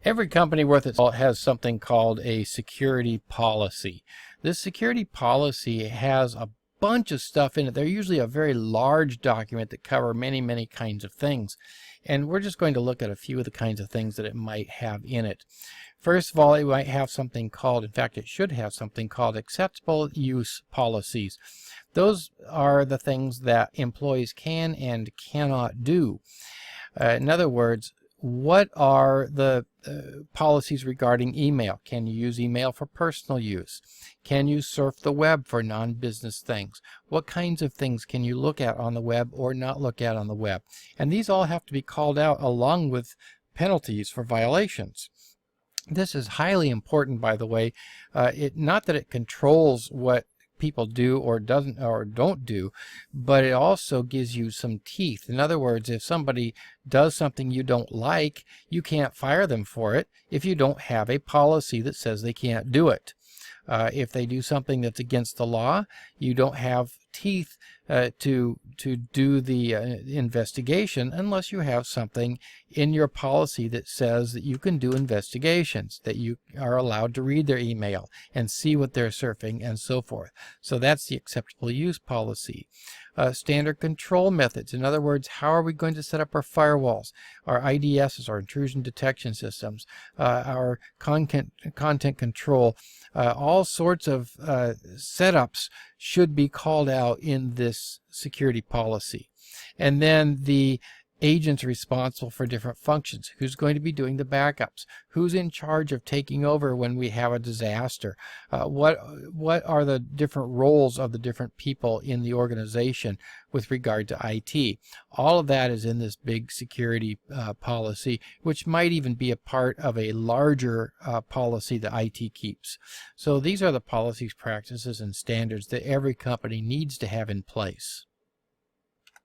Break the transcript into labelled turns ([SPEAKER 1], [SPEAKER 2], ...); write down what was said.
[SPEAKER 1] Every company worth its salt has something called a security policy. This security policy has a bunch of stuff in it. They're usually a very large document that cover many kinds of things. And we're just going to look at a few of the kinds of things that it might have in it. First of all, it might have something called, in fact, it should have something called acceptable use policies. Those are the things that employees can and cannot do. In other words, what are the policies regarding email? Can you use email for personal use? Can you surf the web for non-business things? What kinds of things can you look at on the web or not look at on the web? And these all have to be called out along with penalties for violations. This is highly important, by the way. Not that it controls what people do or don't do, but it also gives you some teeth. In other words, if somebody does something you don't like, you can't fire them for it if you don't have a policy that says they can't do it. If they do something that's against the law, you don't have teeth to do the investigation unless you have something in your policy that says that you can do investigations, that you are allowed to read their email and see what they're surfing and so forth. So that's the acceptable use policy. Standard control methods. In other words, how are we going to set up our firewalls, our IDSs, our intrusion detection systems, our content control. All sorts of setups should be called out in this security policy. And then the agents responsible for different functions. Who's going to be doing the backups? Who's in charge of taking over when we have a disaster? What are the different roles of the different people in the organization with regard to IT? All of that is in this big security policy, which might even be a part of a larger policy that IT keeps. So these are the policies, practices, and standards that every company needs to have in place.